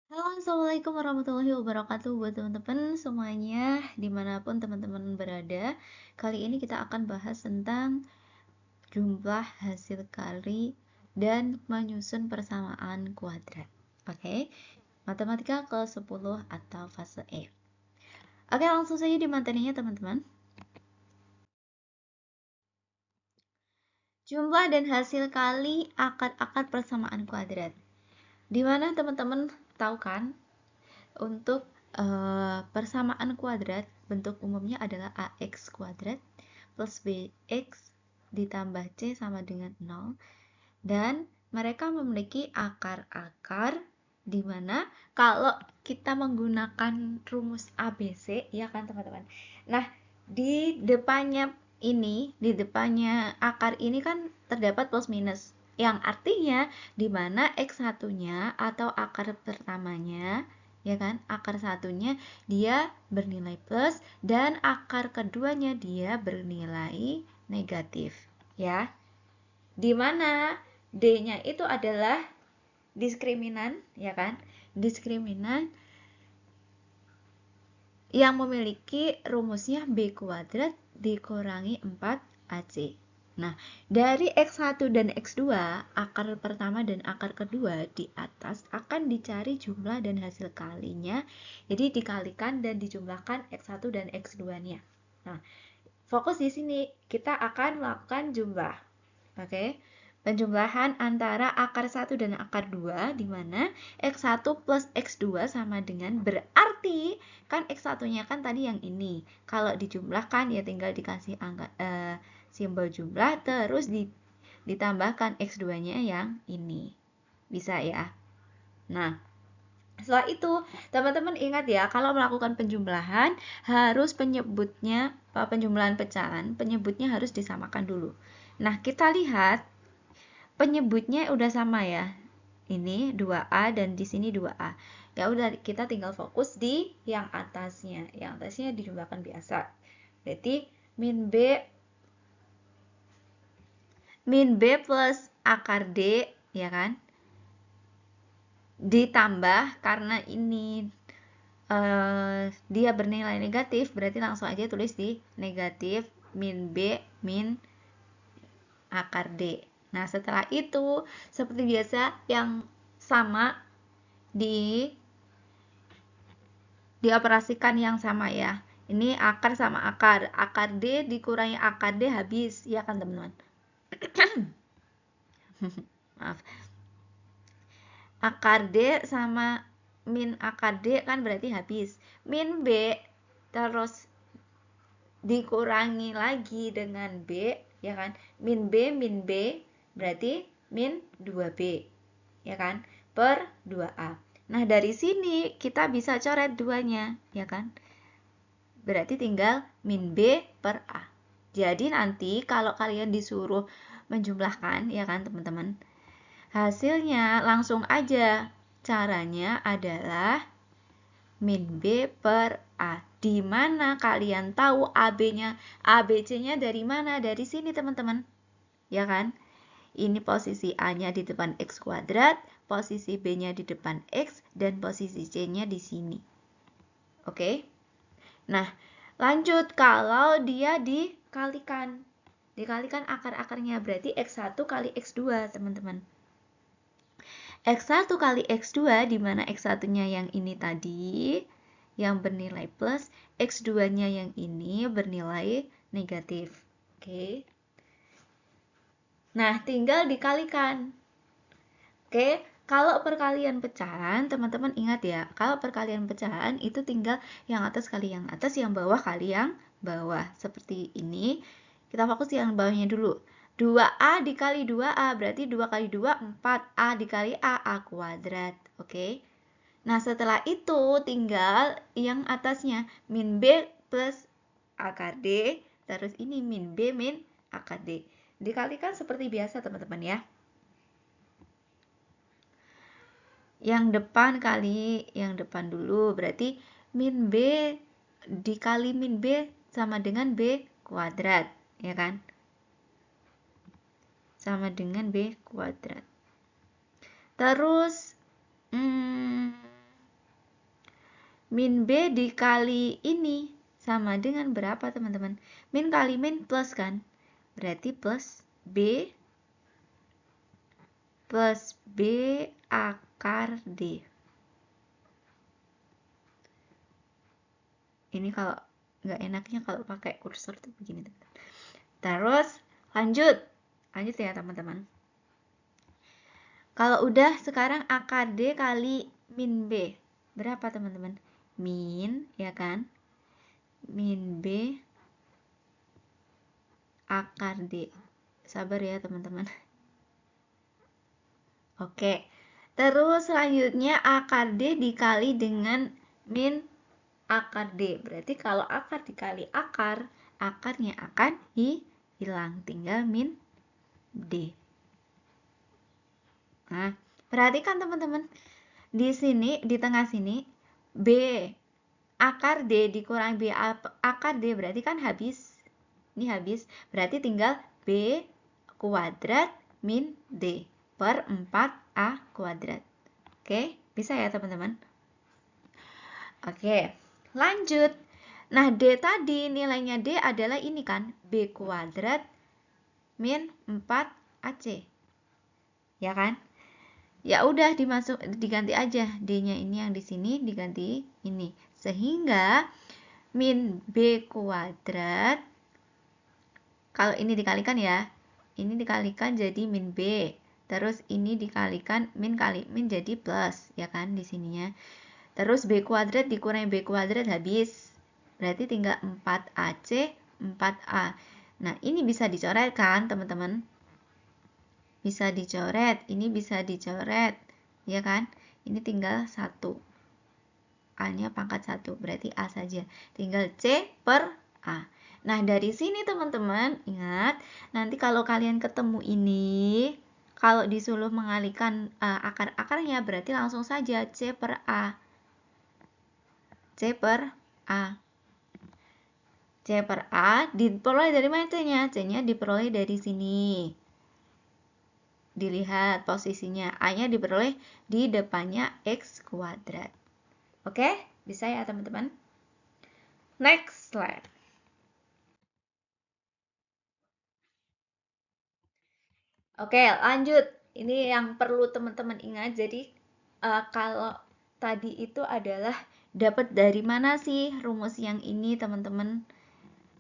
Halo, Assalamualaikum warahmatullahi wabarakatuh buat teman-teman semuanya dimanapun teman-teman berada. Kali ini kita akan bahas tentang jumlah hasil kali dan menyusun persamaan kuadrat. Oke, matematika kelas 10 atau fase E. Oke, langsung saja di materinya teman-teman. Jumlah dan hasil kali akar-akar persamaan kuadrat. Dimana teman-teman tahu kan, untuk persamaan kuadrat, bentuk umumnya adalah ax kuadrat plus bx ditambah c sama dengan 0, dan mereka memiliki akar-akar di mana kalau kita menggunakan rumus ABC, ya kan teman-teman. Nah, di depannya akar ini kan terdapat plus minus, yang artinya di mana x satunya atau akar pertamanya, ya kan, akar satunya dia bernilai plus dan akar keduanya dia bernilai negatif, ya. Di mana D-nya itu adalah diskriminan, ya kan? Diskriminan yang memiliki rumusnya B kuadrat dikurangi 4AC. Nah, dari X1 dan X2, akar pertama dan akar kedua di atas akan dicari jumlah dan hasil kalinya. Jadi dikalikan dan dijumlahkan X1 dan X2-nya. Nah, fokus di sini kita akan melakukan jumlah. Oke. Penjumlahan antara akar 1 dan akar 2, di mana X1 plus X2 sama dengan, berarti kan X1-nya kan tadi yang ini. Kalau dijumlahkan ya tinggal dikasih angka simbol jumlah, terus ditambahkan X2-nya yang ini. Bisa ya. Nah, setelah itu teman-teman ingat ya, kalau melakukan penjumlahan harus penjumlahan pecahan, penyebutnya harus disamakan dulu. Nah, kita lihat penyebutnya udah sama ya. Ini 2A dan di sini 2A. Ya udah, kita tinggal fokus di yang atasnya. Yang atasnya dijumlahkan biasa. Berarti min B plus akar D, ya kan? Ditambah karena ini dia bernilai negatif, berarti langsung aja tulis di negatif min B min akar D. Nah, setelah itu seperti biasa yang sama dioperasikan yang sama ya. Ini akar sama akar. Akar D dikurangi akar D habis, ya kan teman-teman? Maaf. Akar D sama min akar D kan berarti habis. Min B terus dikurangi lagi dengan B, ya kan? Min B berarti min 2B, ya kan? Per 2A. Nah, dari sini kita bisa coret duanya, ya kan? Berarti tinggal min B per A. Jadi nanti kalau kalian disuruh menjumlahkan, ya kan teman-teman, hasilnya langsung aja. Caranya adalah min B per A. Di mana kalian tahu ABC-nya dari mana? Dari sini teman-teman. Ya kan? Ini posisi A-nya di depan X kuadrat, posisi B-nya di depan X, dan posisi C-nya di sini. Oke? Nah, lanjut kalau dia dikalikan akar-akarnya, berarti X1 kali X2, teman-teman. X1 kali X2, di mana X1-nya yang ini tadi, yang bernilai plus, X2-nya yang ini bernilai negatif. Oke. Nah, tinggal dikalikan. Oke, kalau perkalian pecahan, teman-teman ingat ya, kalau perkalian pecahan itu tinggal yang atas kali yang atas, yang bawah kali yang bawah. Seperti ini. Kita fokus yang bawahnya dulu. 2A dikali 2A, berarti 2 kali 2, 4A dikali A kuadrat. Oke. Nah, setelah itu tinggal yang atasnya, min B plus akar D, terus ini min B min akar D. Dikalikan seperti biasa, teman-teman ya. Yang depan kali yang depan dulu, berarti min B dikali min B sama dengan B kuadrat, ya kan? Sama dengan B kuadrat. Terus min B dikali ini sama dengan berapa teman-teman? Min kali min plus kan? Berarti plus B akar D. Ini kalau nggak enaknya kalau pakai kursor tuh begini teman-teman. Terus lanjut ya teman-teman. Kalau udah sekarang akar D kali min B. Berapa teman-teman? Min, ya kan? Min B akar D. Sabar ya teman-teman. Oke. Terus selanjutnya akar D dikali dengan min akar D. Berarti kalau akar dikali akar, akarnya akan hilang. Tinggal min D. Nah, perhatikan teman-teman. Di sini, di tengah sini, B akar D dikurangi B akar D berarti kan habis. Ini habis. Berarti tinggal B kuadrat min D per 4A kuadrat. Oke, bisa ya teman-teman? Oke, lanjut. Nah, D tadi nilainya D adalah ini kan, B kuadrat min 4AC. Ya kan? Ya udah diganti aja D-nya ini yang di sini diganti ini. Sehingga min B kuadrat, kalau ini dikalikan ya, ini dikalikan jadi min B. Terus ini dikalikan min kali min jadi plus, ya kan di sininya. Terus B kuadrat dikurangi B kuadrat habis. Berarti tinggal 4AC, 4A. Nah, ini bisa dicoret kan, teman-teman? Bisa dicoret, ini bisa dicoret, ya kan? Ini tinggal 1. A-nya pangkat 1, berarti A saja. Tinggal C per A. Nah, dari sini teman-teman, ingat, nanti kalau kalian ketemu ini, kalau disuruh mengalihkan akar-akarnya, berarti langsung saja C per A. C per A. C per A diperoleh dari mana C-nya? C-nya diperoleh dari sini. Dilihat posisinya. A-nya diperoleh di depannya X kuadrat. Oke? Bisa ya teman-teman? Next slide. Oke, lanjut. Ini yang perlu teman-teman ingat. Jadi, kalau tadi itu adalah dapat dari mana sih rumus yang ini, teman-teman?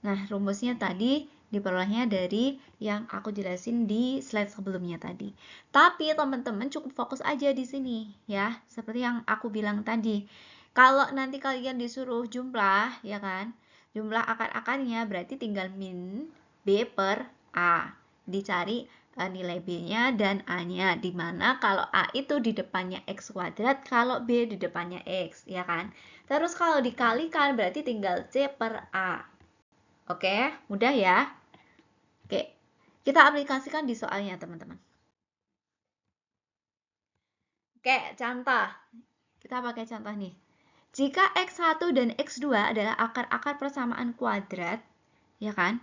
Nah, rumusnya tadi diperolehnya dari yang aku jelasin di slide sebelumnya tadi. Tapi teman-teman cukup fokus aja di sini ya, seperti yang aku bilang tadi. Kalau nanti kalian disuruh jumlah, ya kan? Jumlah akar-akarnya berarti tinggal min B per A. Dicari nilai B-nya dan A-nya. Dimana kalau A itu di depannya X kuadrat, kalau B di depannya X, ya kan? Terus kalau dikalikan berarti tinggal C per A. Oke, mudah ya. Oke, kita aplikasikan di soalnya, teman-teman. Oke, contoh. Kita pakai contoh nih. Jika X1 dan X2 adalah akar-akar persamaan kuadrat, ya kan?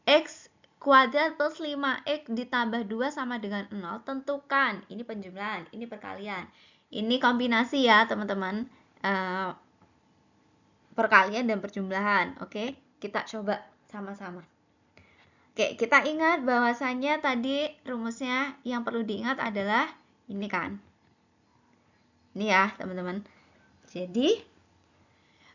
X kuadrat plus 5X ditambah 2 sama dengan 0, tentukan. Ini penjumlahan, ini perkalian. Ini kombinasi ya, teman-teman. Perkalian dan perjumlahan. Oke, kita coba sama-sama. Oke, kita ingat bahwasannya tadi rumusnya yang perlu diingat adalah ini kan. Ini ya, teman-teman. Jadi,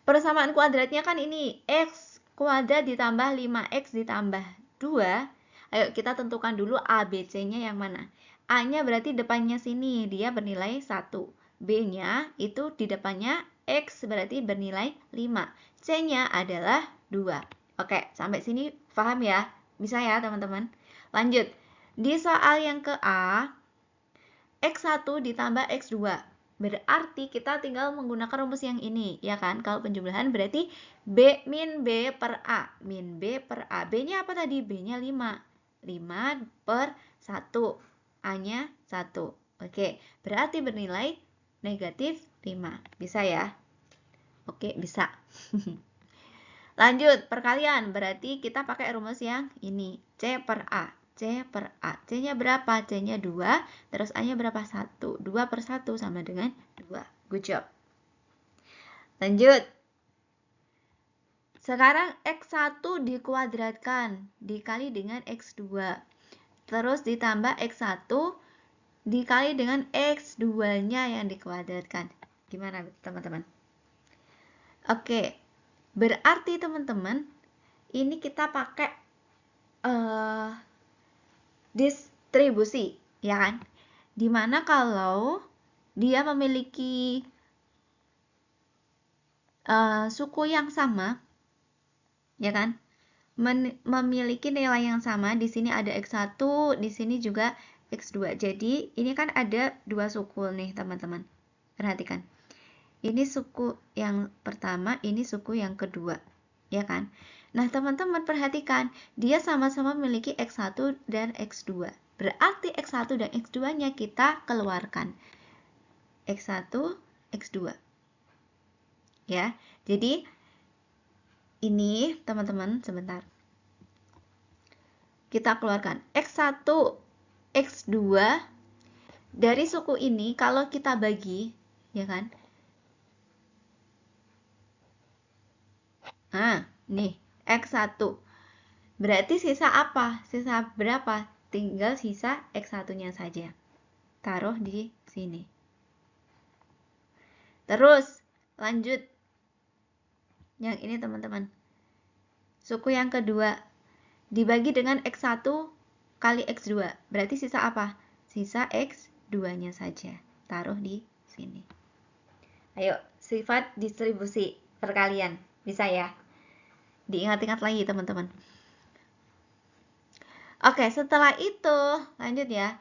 persamaan kuadratnya kan ini. X kuadrat ditambah 5X ditambah 2. Ayo kita tentukan dulu A, B, C-nya yang mana. A-nya berarti depannya sini, dia bernilai 1. B-nya itu di depannya X berarti bernilai 5. C-nya adalah 2. Oke, sampai sini paham ya? Bisa ya teman-teman? Lanjut. Di soal yang ke A, X1 ditambah X2. Berarti kita tinggal menggunakan rumus yang ini, ya kan? Kalau penjumlahan berarti B min B per A. Min B per A. B-nya apa tadi? B-nya 5. 5 per 1. A-nya 1. Oke, berarti bernilai negatif 5. Bisa ya? Oke, bisa. Lanjut, perkalian. Berarti kita pakai rumus yang ini. C per A. C per A. C-nya berapa? C-nya 2. Terus A-nya berapa? 1. 2 per 1 sama dengan 2. Good job. Lanjut. Sekarang X1 dikuadratkan dikali dengan X2. Terus ditambah X1 dikali dengan X2-nya yang dikuadratkan. Gimana teman-teman? Oke, berarti teman-teman ini kita pakai distribusi, ya kan? Dimana kalau dia memiliki suku yang sama, ya kan? Memiliki nilai yang sama, di sini ada X1, di sini juga X2. Jadi, ini kan ada dua suku nih, teman-teman. Perhatikan. Ini suku yang pertama, ini suku yang kedua, ya kan? Nah, teman-teman perhatikan, dia sama-sama memiliki X1 dan X2. Berarti X1 dan X2-nya kita keluarkan. X1, X2. Ya, jadi ini teman-teman sebentar. Kita keluarkan X1, X2 dari suku ini kalau kita bagi, ya kan? Nah, nih X1. Berarti sisa apa? Sisa berapa? Tinggal sisa X1-nya saja. Taruh di sini. Terus, lanjut. Yang ini teman-teman. Suku yang kedua. Dibagi dengan X1 kali X2. Berarti sisa apa? Sisa X2-nya saja. Taruh di sini. Ayo, sifat distribusi perkalian. Bisa ya? Diingat-ingat lagi teman-teman. Oke, setelah itu lanjut ya.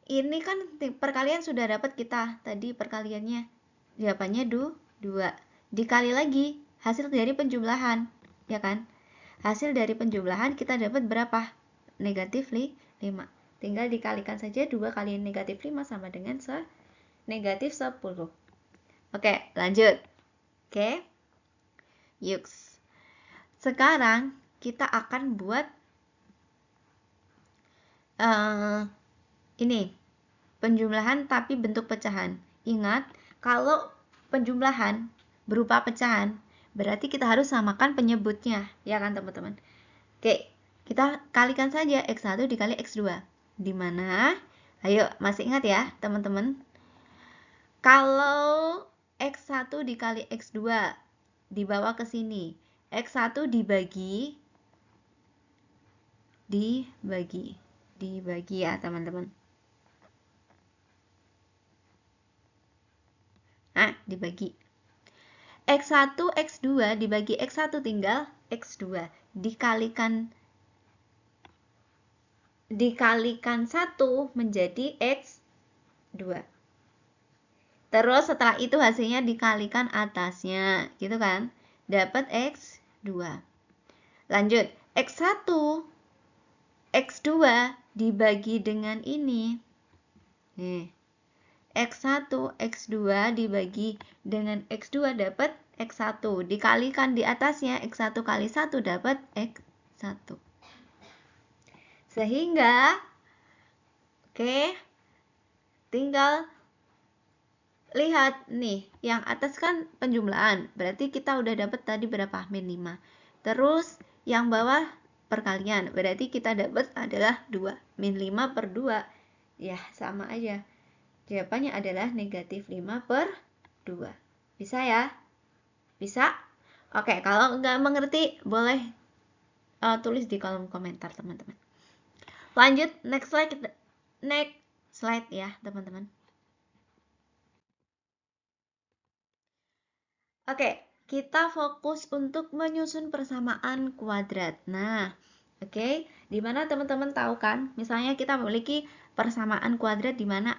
Ini kan perkalian sudah dapat kita. Tadi perkaliannya jawabannya 2. Dikali lagi hasil dari penjumlahan, ya kan? Hasil dari penjumlahan kita dapat berapa? Negatif 5. Tinggal dikalikan saja 2 kali negatif 5 sama dengan negatif 10. Oke, lanjut. Oke. Yuks. Sekarang kita akan buat ini penjumlahan tapi bentuk pecahan. Ingat, kalau penjumlahan berupa pecahan, berarti kita harus samakan penyebutnya, ya kan teman-teman? Oke, kita kalikan saja X1 dikali X2. Di mana? Ayo, masih ingat ya teman-teman? Kalau X1 dikali X2 dibawa ke sini, X1 dibagi ya teman-teman. Nah, dibagi. X1, X2 dibagi X1 tinggal X2. Dikalikan 1 menjadi X2. Terus setelah itu hasilnya dikalikan atasnya, gitu kan? Dapat X2. Lanjut, X1, X2 dibagi dengan ini. Nih. X1, X2 dibagi dengan X2 dapat X1. Dikalikan di atasnya, X1 kali 1 dapat X1. Sehingga, oke, tinggal lihat nih, yang atas kan penjumlahan. Berarti kita udah dapat tadi berapa? Min 5. Terus yang bawah perkalian. Berarti kita dapat adalah 2. Min 5 per 2. Ya, sama aja. Jawabannya adalah negatif 5 per 2. Bisa ya? Bisa? Oke, kalau nggak mengerti, boleh tulis di kolom komentar, teman-teman. Lanjut, next slide ya, teman-teman. Oke, kita fokus untuk menyusun persamaan kuadrat. Nah, oke, di mana teman-teman tahu kan? Misalnya kita memiliki persamaan kuadrat di mana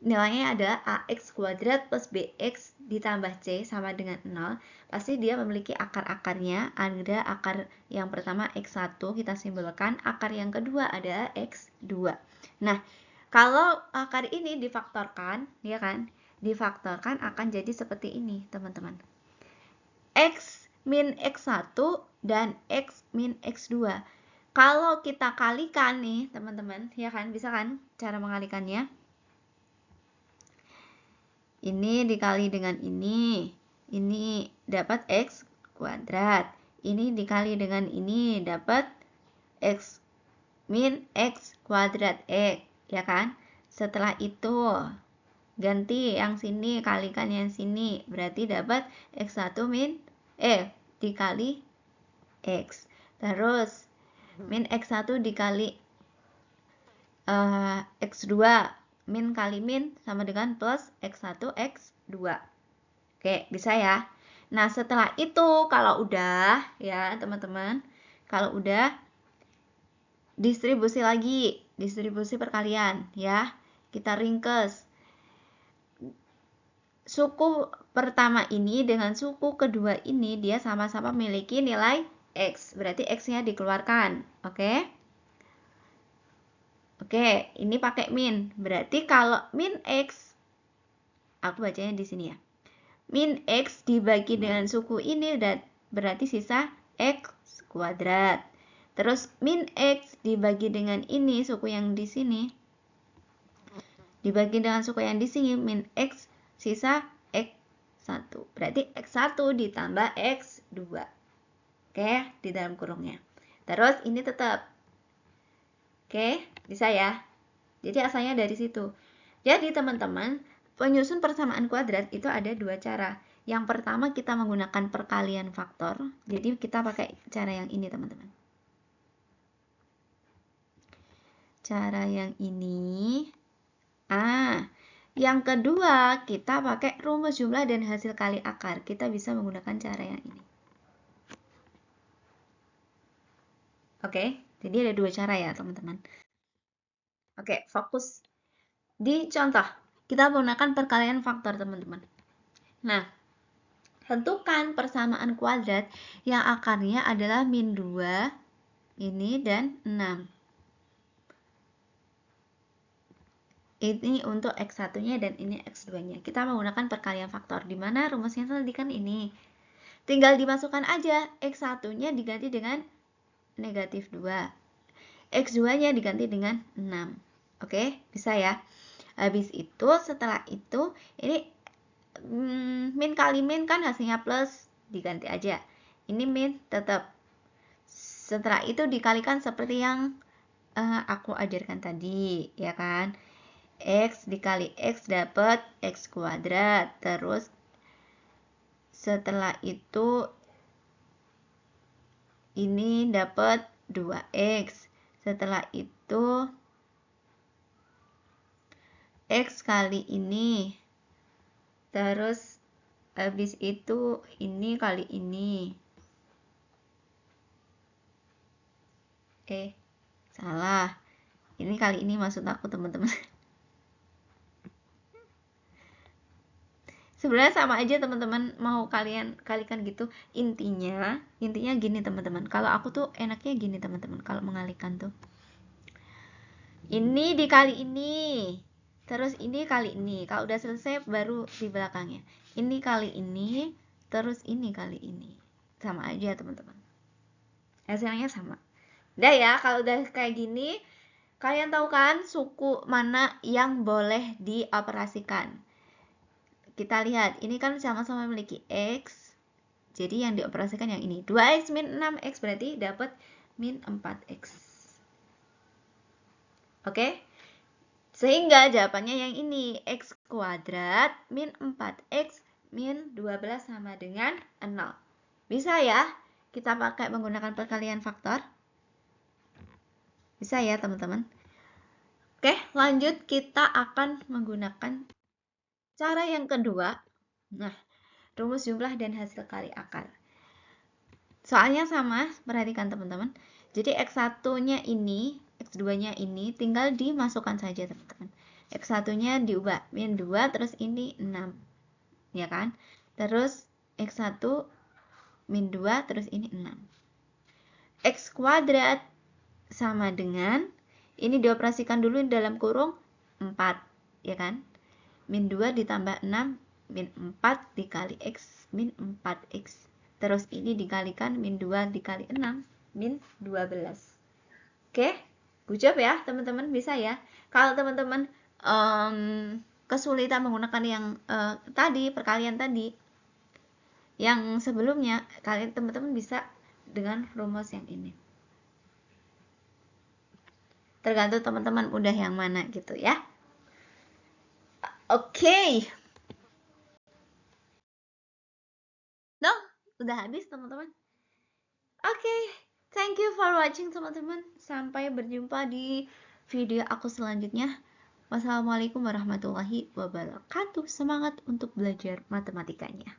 nilainya ada ax kuadrat plus bx ditambah c sama dengan 0. Pasti dia memiliki akar-akarnya. Ada akar yang pertama x1 kita simbolkan, akar yang kedua ada x2. Nah, kalau akar ini difaktorkan, ya kan? Difaktorkan akan jadi seperti ini, teman-teman. X min x1 dan x min x2. Kalau kita kalikan nih, teman-teman, ya kan? Bisa kan cara mengalikannya? Ini dikali dengan ini dapat X kuadrat. Ini dikali dengan ini dapat X min X kuadrat X, ya kan? Setelah itu ganti yang sini kalikan yang sini, berarti dapat X1 min dikali X. Terus min X1 dikali X2 min kali min sama dengan plus X1 X2. Oke, bisa ya. Nah, setelah itu kalau udah ya teman-teman, kalau udah distribusi lagi, distribusi perkalian ya. Kita ringkes. Suku pertama ini dengan suku kedua ini dia sama-sama memiliki nilai X. Berarti X-nya dikeluarkan. Oke? Oke, ini pakai min. Berarti kalau min X, aku bacanya di sini ya. Min X dibagi dengan suku ini dan berarti sisa X kuadrat. Terus min X dibagi dengan ini, suku yang di sini. Dibagi dengan suku yang di sini, min X sisa X1. Berarti X1 ditambah X2. Oke, di dalam kurungnya. Terus ini tetap. Oke, bisa ya. Jadi asalnya dari situ. Jadi teman-teman, penyusun persamaan kuadrat itu ada dua cara. Yang pertama kita menggunakan perkalian faktor. Jadi kita pakai cara yang ini teman-teman. Cara yang ini. Yang kedua kita pakai rumus jumlah dan hasil kali akar. Kita bisa menggunakan cara yang ini. Oke, jadi ada dua cara ya teman-teman. Oke, fokus di contoh. Kita menggunakan perkalian faktor teman-teman. Nah, tentukan persamaan kuadrat yang akarnya adalah min 2 ini dan 6. Ini untuk X1-nya dan ini X2-nya. Kita menggunakan perkalian faktor. Di mana rumusnya tadi kan ini. Tinggal dimasukkan aja. X1-nya diganti dengan negatif 2. X2-nya diganti dengan 6. Oke, bisa ya. Habis itu, setelah itu, ini min kali min kan hasilnya plus, diganti aja. Ini min tetap. Setelah itu dikalikan seperti yang aku ajarkan tadi, ya kan? X dikali X dapat X kuadrat. Terus setelah itu ini dapat 2X. Setelah itu X kali ini. Terus habis itu ini kali ini. Salah. Ini kali ini maksud aku teman-teman. Sebenarnya sama aja teman-teman, mau kalian kalikan gitu. Intinya gini teman-teman. Kalau aku tuh enaknya gini teman-teman, kalau mengalihkan tuh. Ini dikali ini. Terus ini kali ini. Kalau udah selesai baru di belakangnya. Ini kali ini, terus ini kali ini. Sama aja teman-teman. Hasilnya sama. Udah ya, kalau udah kayak gini, kalian tahu kan suku mana yang boleh dioperasikan. Kita lihat, ini kan sama-sama memiliki X. Jadi yang dioperasikan yang ini. 2X min 6X berarti dapat min 4X. Oke? Sehingga jawabannya yang ini. X kuadrat min 4X min 12 sama dengan 0. Bisa ya? Kita pakai menggunakan perkalian faktor. Bisa ya teman-teman? Oke, lanjut kita akan menggunakan cara yang kedua. Nah, rumus jumlah dan hasil kali akar. Soalnya sama, perhatikan teman-teman. Jadi X1-nya ini, X2-nya ini tinggal dimasukkan saja teman-teman. X1-nya diubah min 2 terus ini 6. Ya kan? Terus X1 min 2 terus ini 6. X kuadrat sama dengan ini dioperasikan dulu dalam kurung 4, ya kan? Min 2 ditambah 6 min 4 dikali X min 4X. Terus ini dikalikan min 2 dikali 6 min 12. Oke, good job ya teman-teman, bisa ya. Kalau teman-teman kesulitan menggunakan yang tadi, perkalian tadi, yang sebelumnya, kalian teman-teman bisa dengan rumus yang ini. Tergantung teman-teman udah yang mana gitu ya. Oke. No, udah habis teman-teman. Oke, thank you for watching teman-teman. Sampai berjumpa di video aku selanjutnya. Wassalamualaikum warahmatullahi wabarakatuh. Semangat untuk belajar matematikanya.